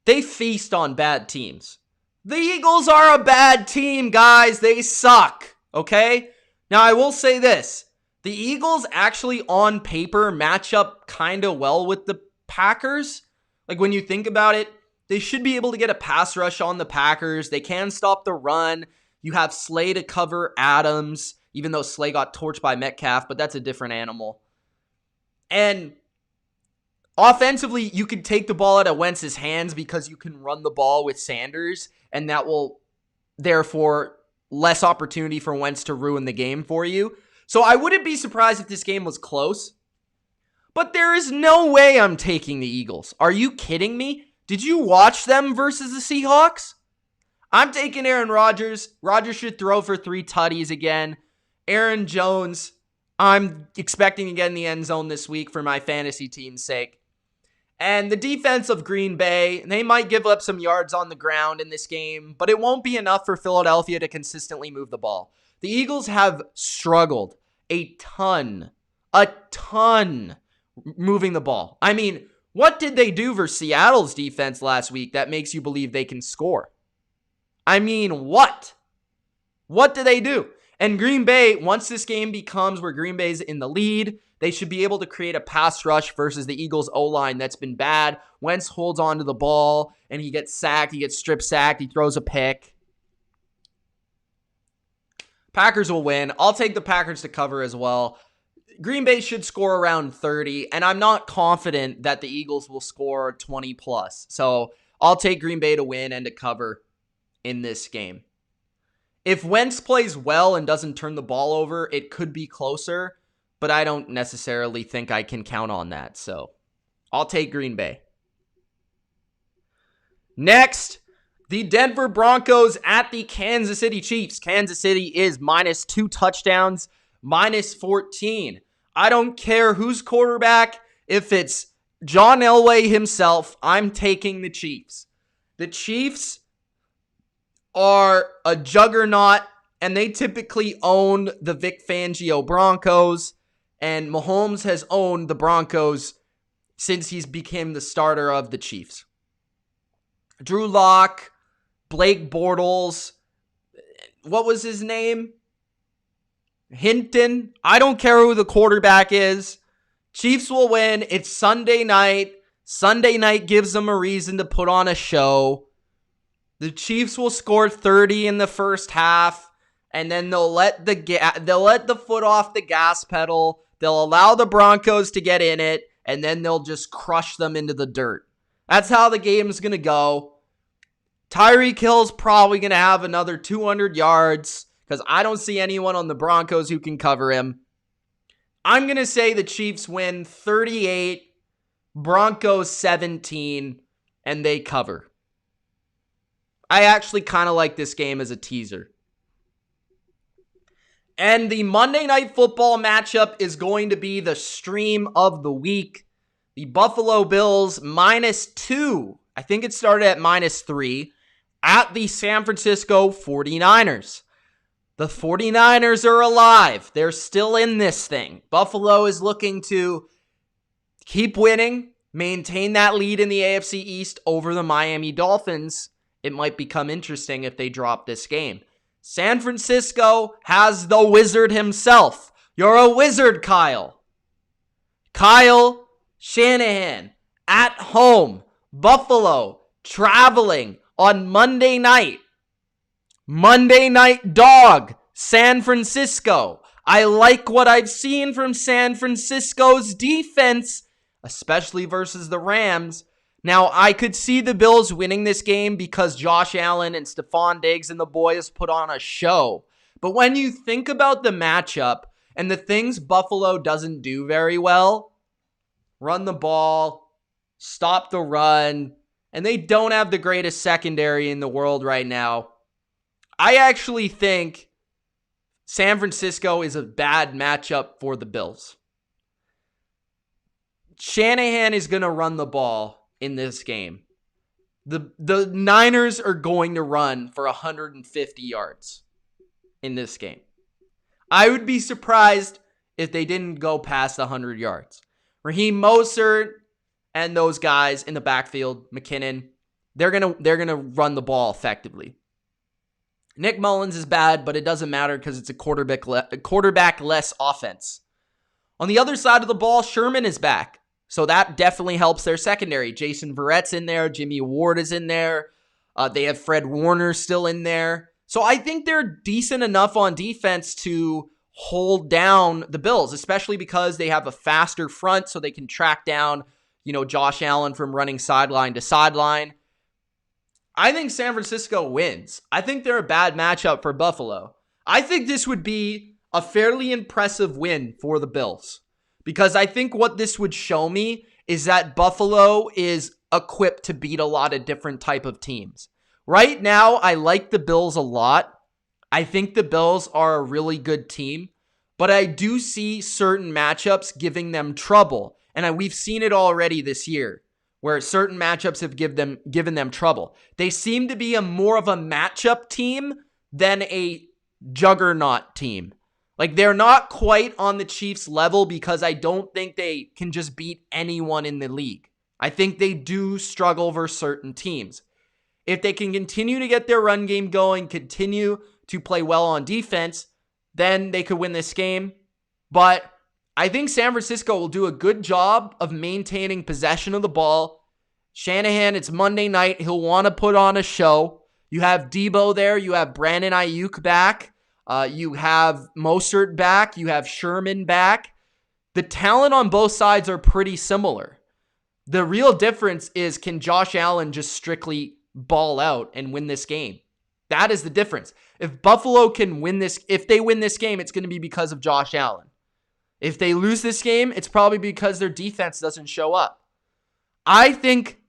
Speaker 1: they feast on bad teams. The Eagles are a bad team, guys. They suck, okay? Now, I will say this. The Eagles actually, on paper, match up kind of well with the Packers. Like, when you think about it, they should be able to get a pass rush on the Packers. They can stop the run. You have Slay to cover Adams, even though Slay got torched by Metcalf, but that's a different animal. And offensively, you can take the ball out of Wentz's hands because you can run the ball with Sanders, and that will, therefore, less opportunity for Wentz to ruin the game for you. So I wouldn't be surprised if this game was close, but there is no way I'm taking the Eagles. Are you kidding me? Did you watch them versus the Seahawks? I'm taking Aaron Rodgers. Rodgers should throw for 3 tutties again. Aaron Jones, I'm expecting to get in the end zone this week for my fantasy team's sake. And the defense of Green Bay, they might give up some yards on the ground in this game, but it won't be enough for Philadelphia to consistently move the ball. The Eagles have struggled a ton moving the ball. I mean, what did they do for Seattle's defense last week that makes you believe they can score? I mean, what? What do they do? And Green Bay, once this game becomes where Green Bay's in the lead, they should be able to create a pass rush versus the Eagles' O-line that's been bad. Wentz holds on to the ball, and he gets sacked. He gets strip sacked. He throws a pick. Packers will win. I'll take the Packers to cover as well. Green Bay should score around 30, and I'm not confident that the Eagles will score 20 plus. So I'll take Green Bay to win and to cover in this game. If Wentz plays well and doesn't turn the ball over, it could be closer, but I don't necessarily think I can count on that. So I'll take Green Bay. Next, the Denver Broncos at the Kansas City Chiefs. Kansas City is minus 2 touchdowns, minus 14. I don't care who's quarterback. If it's John Elway himself, I'm taking the Chiefs. The Chiefs are a juggernaut, and they typically own the Vic Fangio Broncos, and Mahomes has owned the Broncos since he's became the starter of the Chiefs. Drew Lock, Blake Bortles, what was his name? Hinton. I don't care who the quarterback is. Chiefs will win. It's Sunday night. Sunday night gives them a reason to put on a show. The Chiefs will score 30 in the first half, and then they'll let the foot off the gas pedal. They'll allow the Broncos to get in it, and then they'll just crush them into the dirt. That's how the game's going to go. Tyreek Hill's probably going to have another 200 yards because I don't see anyone on the Broncos who can cover him. I'm going to say the Chiefs win 38, Broncos 17, and they cover. I actually kind of like this game as a teaser. And the Monday Night Football matchup is going to be the stream of the week. The Buffalo Bills minus 2. I think it started at minus 3 at the San Francisco 49ers. The 49ers are alive. They're still in this thing. Buffalo is looking to keep winning, maintain that lead in the AFC East over the Miami Dolphins. It might become interesting if they drop this game. San Francisco has the wizard himself. You're a wizard, Kyle. Kyle Shanahan at home. Buffalo traveling on Monday night. Monday night dog. San Francisco. I like what I've seen from San Francisco's defense, especially versus the Rams. Now, I could see the Bills winning this game because Josh Allen and Stephon Diggs and the boys put on a show. But when you think about the matchup and the things Buffalo doesn't do very well, run the ball, stop the run, and they don't have the greatest secondary in the world right now, I actually think San Francisco is a bad matchup for the Bills. Shanahan is going to run the ball in this game. The Niners are going to run for 150 yards in this game. I would be surprised if they didn't go past 100 yards. Raheem Mostert and those guys in the backfield, McKinnon, they're gonna run the ball effectively. Nick Mullins is bad, but it doesn't matter because it's a quarterback-less offense. On the other side of the ball, Sherman is back. So that definitely helps their secondary. Jason Verrett's in there. Jimmy Ward is in there. They have Fred Warner still in there. So I think they're decent enough on defense to hold down the Bills, especially because they have a faster front so they can track down, Josh Allen from running sideline to sideline. I think San Francisco wins. I think they're a bad matchup for Buffalo. I think this would be a fairly impressive win for the Bills. Because I think what this would show me is that Buffalo is equipped to beat a lot of different type of teams. Right now, I like the Bills a lot. I think the Bills are a really good team, but I do see certain matchups giving them trouble. And we've seen it already this year, where certain matchups have given them trouble. They seem to be more of a matchup team than a juggernaut team. Like, they're not quite on the Chiefs level because I don't think they can just beat anyone in the league. I think they do struggle versus certain teams. If they can continue to get their run game going, continue to play well on defense, then they could win this game. But I think San Francisco will do a good job of maintaining possession of the ball. Shanahan, it's Monday night. He'll want to put on a show. You have Debo there. You have Brandon Ayuk back. You have Mostert back. You have Sherman back. The talent on both sides are pretty similar. The real difference is, can Josh Allen just strictly ball out and win this game? That is the difference. If Buffalo can win this, if they win this game, it's going to be because of Josh Allen. If they lose this game, it's probably because their defense doesn't show up. I think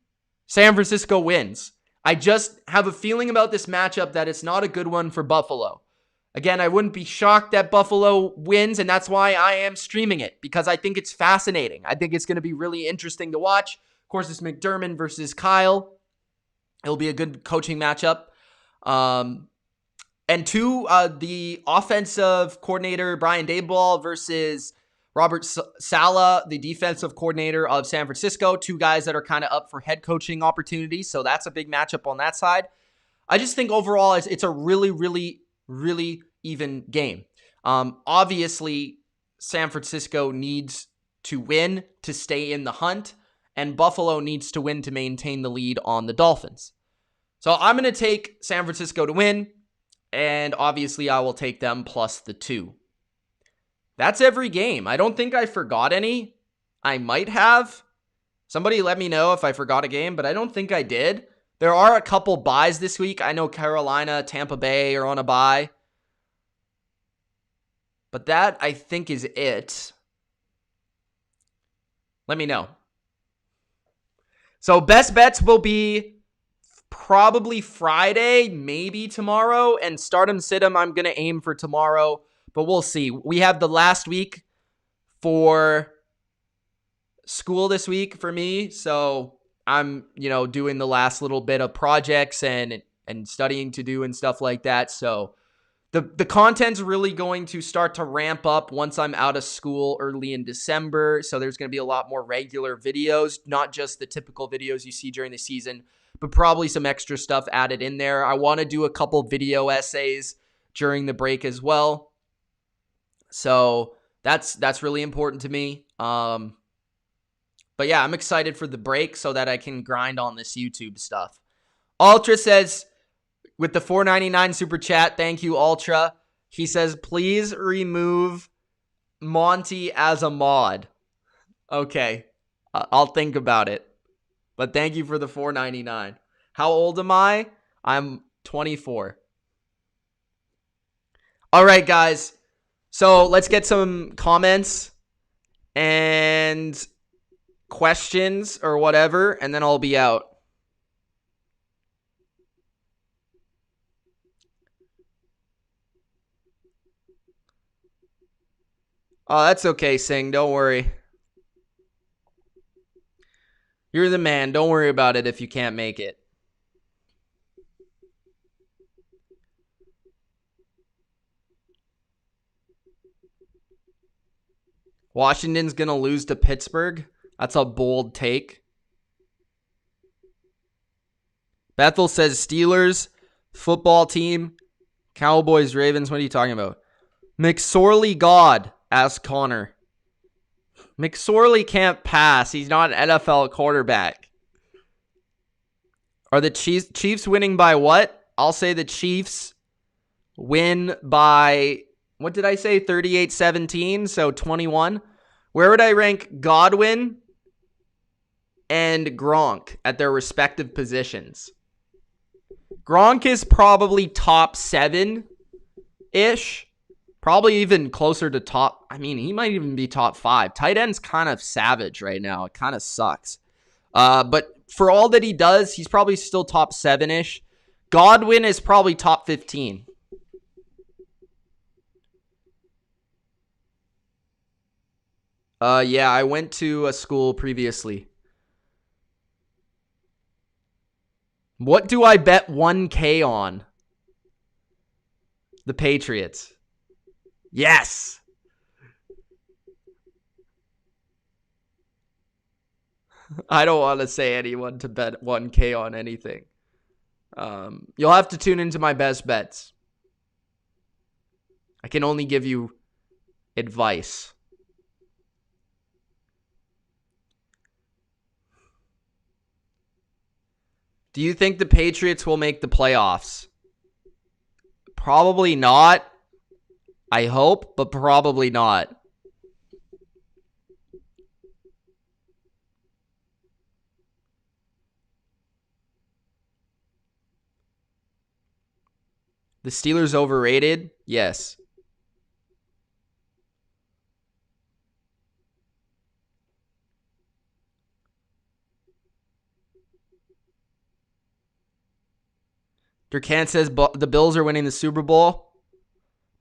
Speaker 1: San Francisco wins. I just have a feeling about this matchup that it's not a good one for Buffalo. Again, I wouldn't be shocked that Buffalo wins, and that's why I am streaming it, because I think it's fascinating. I think it's going to be really interesting to watch. Of course, it's McDermott versus Kyle. It'll be a good coaching matchup. And two, the offensive coordinator, Brian Daboll, versus Robert Saleh, the defensive coordinator of San Francisco. Two guys that are kind of up for head coaching opportunities, so that's a big matchup on that side. I just think overall it's a really, really, really even game. Obviously, San Francisco needs to win to stay in the hunt, and Buffalo needs to win to maintain the lead on the Dolphins. So I'm going to take San Francisco to win, and obviously I will take them plus the 2. That's every game. I don't think I forgot any. I might have. Somebody let me know if I forgot a game, but I don't think I did. There are a couple buys this week. I know Carolina, Tampa Bay are on a bye. But that, I think, is it. Let me know. So best bets will be probably Friday, maybe tomorrow. And start 'em, sit 'em, I'm going to aim for tomorrow. But we'll see. We have the last week for school this week for me. So I'm, doing the last little bit of projects and studying to do and stuff like that. So the content's really going to start to ramp up once I'm out of school early in December. So there's going to be a lot more regular videos, not just the typical videos you see during the season, but probably some extra stuff added in there. I want to do a couple video essays during the break as well. So that's really important to me. But yeah, I'm excited for the break so that I can grind on this YouTube stuff. Ultra says, with the $4.99 super chat, thank you, Ultra. He says, please remove Monty as a mod. Okay, I'll think about it. But thank you for the $4.99. How old am I? I'm 24. All right, guys. So let's get some comments and questions or whatever, and then I'll be out. Oh, that's okay, Singh. Don't worry. You're the man. Don't worry about it if you can't make it. Washington's going to lose to Pittsburgh. That's a bold take. Bethel says Steelers, football team, Cowboys, Ravens. What are you talking about? McSorley God, asked Connor. McSorley can't pass. He's not an NFL quarterback. Are the Chiefs winning by what? I'll say the Chiefs win by, what did I say? 38-17, so 21. Where would I rank Godwin and Gronk at their respective positions? Gronk is probably top 7-ish. Probably even closer to top. I mean, he might even be top 5. Tight end's kind of savage right now. It kind of sucks. But for all that he does, he's probably still top 7-ish. Godwin is probably top 15. Yeah, I went to a school previously. What do I bet 1K on? The Patriots. Yes. I don't want to say anyone to bet 1K on anything. You'll have to tune into my best bets. I can only give you advice. Do you think the Patriots will make the playoffs? Probably not. I hope, but probably not. The Steelers overrated? Yes. Durkan says the Bills are winning the Super Bowl.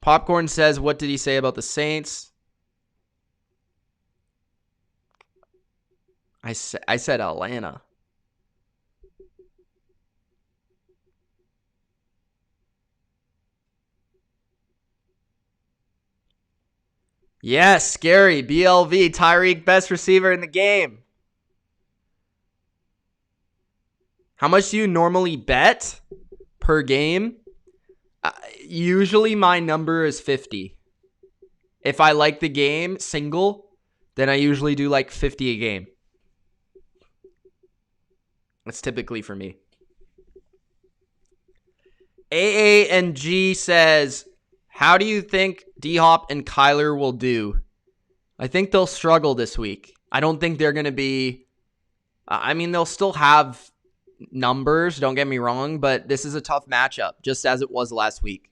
Speaker 1: Popcorn says, what did he say about the Saints? I said Atlanta. Yes, scary. BLV, Tyreek, best receiver in the game. How much do you normally bet per game? Usually my number is 50. If I like the game single, then I usually do like 50 a game. That's typically for me. AA and G says, how do you think D-Hop and Kyler will do? I think they'll struggle this week. I don't think they're going to be... I mean, they'll still have numbers, don't get me wrong, but this is a tough matchup, just as it was last week.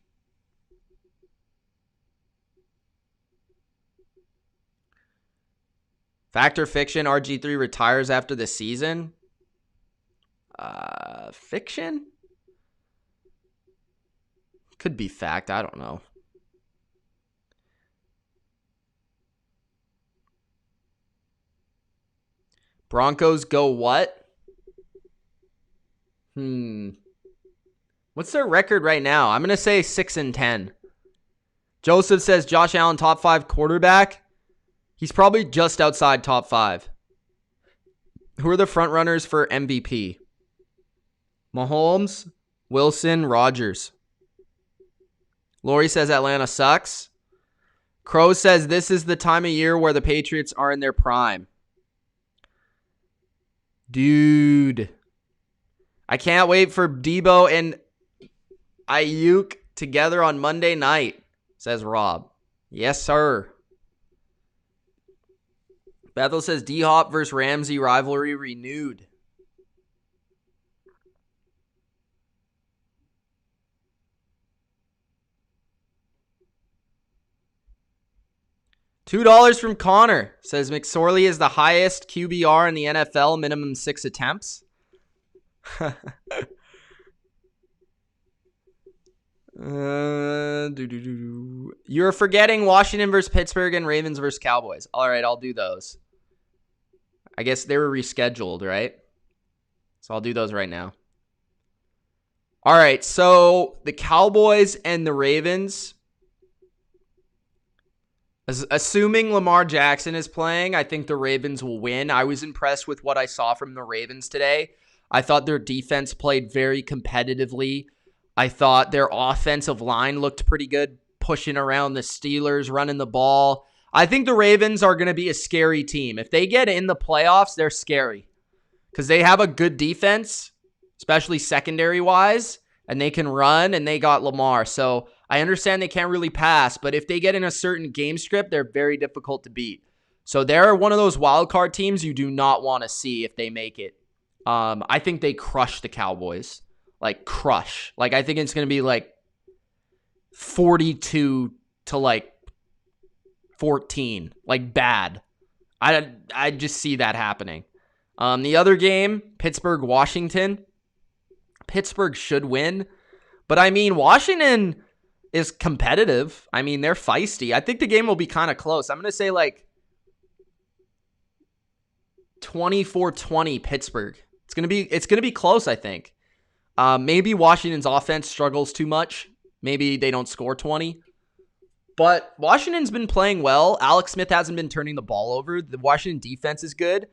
Speaker 1: Fact or fiction, RG3 retires after the season? Fiction? Could be fact, I don't know. Broncos go what? What's their record right now? I'm going to say 6-10. Joseph says Josh Allen top 5 quarterback. He's probably just outside top 5. Who are the front runners for MVP? Mahomes, Wilson, Rodgers. Lori says Atlanta sucks. Crow says this is the time of year where the Patriots are in their prime. Dude. I can't wait for Debo and Ayuk together on Monday night, says Rob. Yes, sir. Bethel says D-Hop versus Ramsey rivalry renewed. $2 from Connor. Says McSorley is the highest QBR in the NFL, minimum 6 attempts. You're forgetting Washington versus Pittsburgh and Ravens versus Cowboys. All right, I'll do those. I guess they were rescheduled, right? So I'll do those right now. All right, so the Cowboys and the Ravens. Assuming Lamar Jackson is playing, I think the Ravens will win. I was impressed with what I saw from the Ravens today. I thought their defense played very competitively. I thought their offensive line looked pretty good, pushing around the Steelers, running the ball. I think the Ravens are going to be a scary team. If they get in the playoffs, they're scary because they have a good defense, especially secondary-wise, and they can run, and they got Lamar. So I understand they can't really pass, but if they get in a certain game script, they're very difficult to beat. So they're one of those wild card teams you do not want to see if they make it. I think they crush the Cowboys. Like, crush. Like, I think it's going to be like 42-7 to like 14, like bad. I just see that happening. The other game, Pittsburgh, Washington. Pittsburgh should win, but I mean, Washington is competitive. I mean, they're feisty. I think the game will be kind of close. I'm going to say like 24-20 Pittsburgh. It's going to be close, I think. Maybe Washington's offense struggles too much. Maybe they don't score 20. But Washington's been playing well. Alex Smith hasn't been turning the ball over. The Washington defense is good.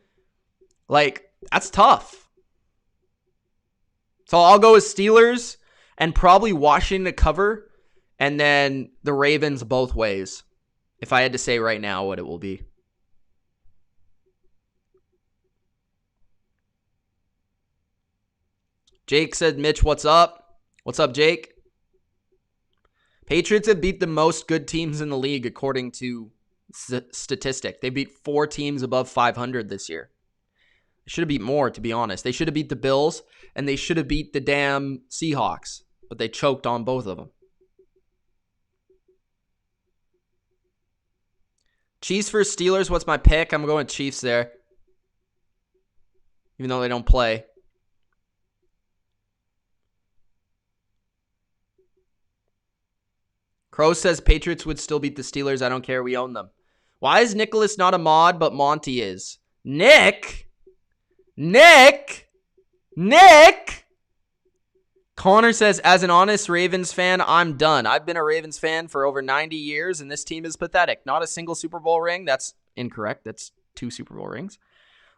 Speaker 1: Like, that's tough. So I'll go with Steelers and probably Washington to cover, and then the Ravens both ways, if I had to say right now what it will be. Jake said, Mitch, what's up? What's up, Jake? Patriots have beat the most good teams in the league according to statistic. They beat 4 teams above 500 this year. They should have beat more, to be honest. They should have beat the Bills, and they should have beat the damn Seahawks, but they choked on both of them. Chiefs for Steelers, what's my pick? I'm going Chiefs there, even though they don't play. Crow says Patriots would still beat the Steelers. I don't care. We own them. Why is Nicholas not a mod, but Monty is? Nick! Connor says, as an honest Ravens fan, I'm done. I've been a Ravens fan for over 90 years, and this team is pathetic. Not a single Super Bowl ring. That's incorrect. That's 2 Super Bowl rings.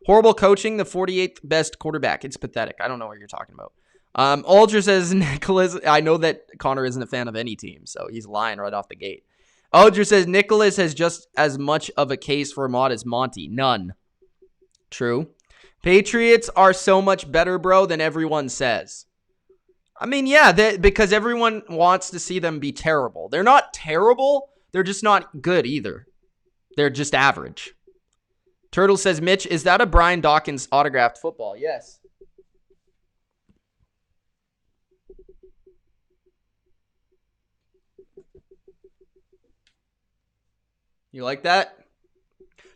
Speaker 1: Horrible coaching, the 48th best quarterback. It's pathetic. I don't know what you're talking about. Ultra says, Nicholas, I know that Connor isn't a fan of any team, so he's lying right off the gate. Ultra says, Nicholas has just as much of a case for a mod as Monty. None. True. Patriots are so much better, bro, than everyone says. I mean, yeah, because everyone wants to see them be terrible. They're not terrible. They're just not good either. They're just average. Turtle says, Mitch, is that a Brian Dawkins autographed football? Yes. You like that?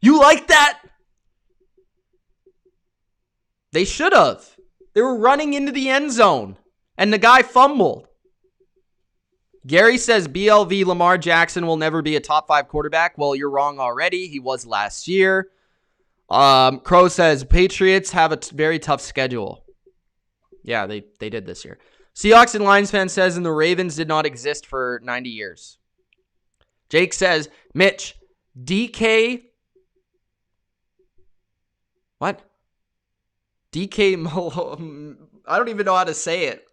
Speaker 1: You like that? They should have. They were running into the end zone, and the guy fumbled. Gary says BLV Lamar Jackson will never be a top 5 quarterback. Well, you're wrong already. He was last year. Crow says Patriots have a very tough schedule. Yeah, they did this year. Seahawks and Lions fan says, and the Ravens did not exist for 90 years. Jake says, Mitch, DK. What? DK Malone. I don't even know how to say it.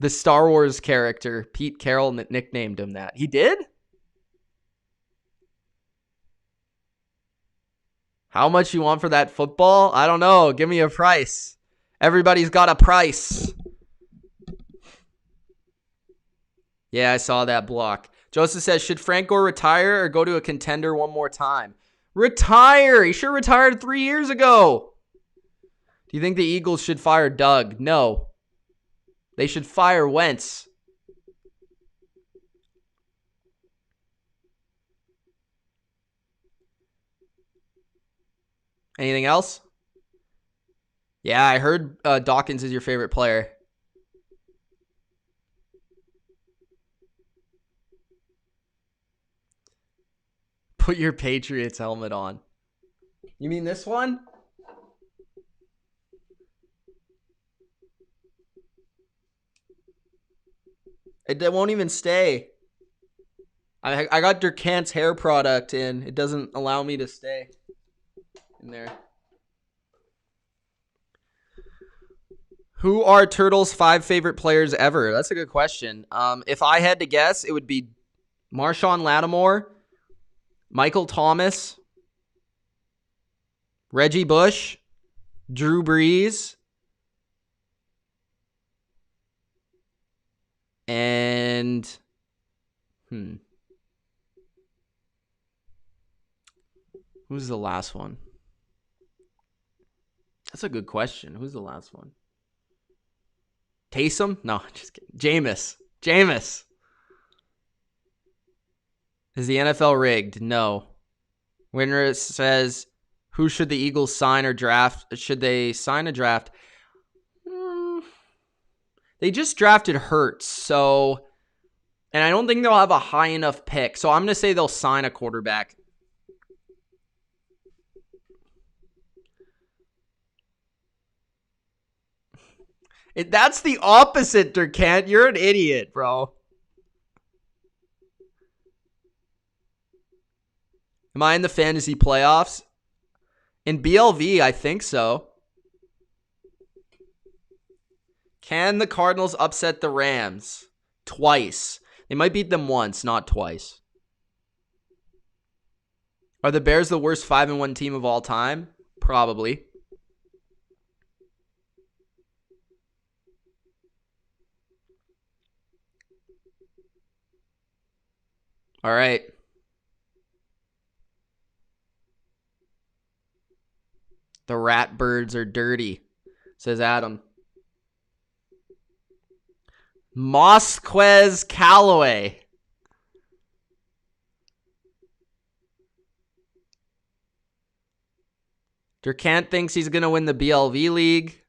Speaker 1: The Star Wars character, Pete Carroll nicknamed him that. He did? How much you want for that football? I don't know. Give me a price. Everybody's got a price. Yeah, I saw that block. Joseph says, should Frank Gore retire or go to a contender one more time? Retire! He sure retired 3 years ago. Do you think the Eagles should fire Doug? No. They should fire Wentz. Anything else? Yeah, I heard Dawkins is your favorite player. Put your Patriots helmet on. You mean this one? It won't even stay. I got Durkant's hair product in. It doesn't allow me to stay in there. Who are Turtle's 5 favorite players ever? That's a good question. If I had to guess, it would be Marshawn Lattimore, Michael Thomas, Reggie Bush, Drew Brees, and who's the last one? That's a good question. Who's the last one? Taysom? No, just kidding. Jameis. Is the NFL rigged? No. Winner says, who should the Eagles sign or draft? Should they sign a draft? They just drafted Hurts, so... And I don't think they'll have a high enough pick. So I'm going to say they'll sign a quarterback. That's the opposite, Durkant. You're an idiot, bro. Am I in the fantasy playoffs? In BLV, I think so. Can the Cardinals upset the Rams? Twice. They might beat them once, not twice. Are the Bears the worst 5-1 team of all time? Probably. All right. The Ratbirds are dirty, says Adam. Mosquez Callaway. Durkant thinks he's going to win the BLV league.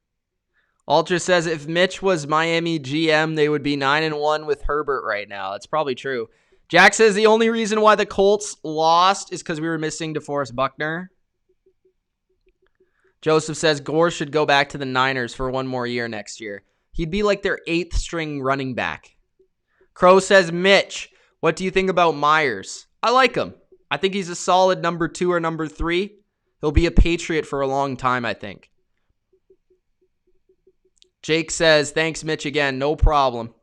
Speaker 1: Ultra says if Mitch was Miami GM, they would be 9-1 with Herbert right now. That's probably true. Jack says the only reason why the Colts lost is because we were missing DeForest Buckner. Joseph says Gore should go back to the Niners for one more year next year. He'd be like their 8th string running back. Crow says, Mitch, what do you think about Myers? I like him. I think he's a solid number 2 or number 3. He'll be a Patriot for a long time, I think. Jake says, thanks, Mitch, again. No problem.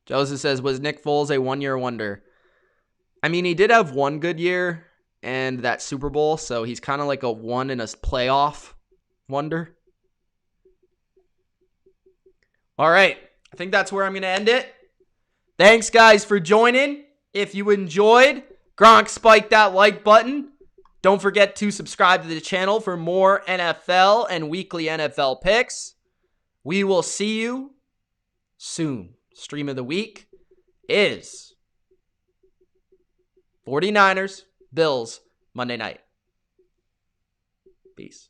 Speaker 1: Joseph says, was Nick Foles a one-year wonder? I mean, he did have one good year and that Super Bowl, so he's kind of like a one in a playoff wonder. All right. I think that's where I'm going to end it. Thanks, guys, for joining. If you enjoyed, Gronk, spike that like button. Don't forget to subscribe to the channel for more NFL and weekly NFL picks. We will see you soon. Stream of the week is 49ers, Bills, Monday night. Peace.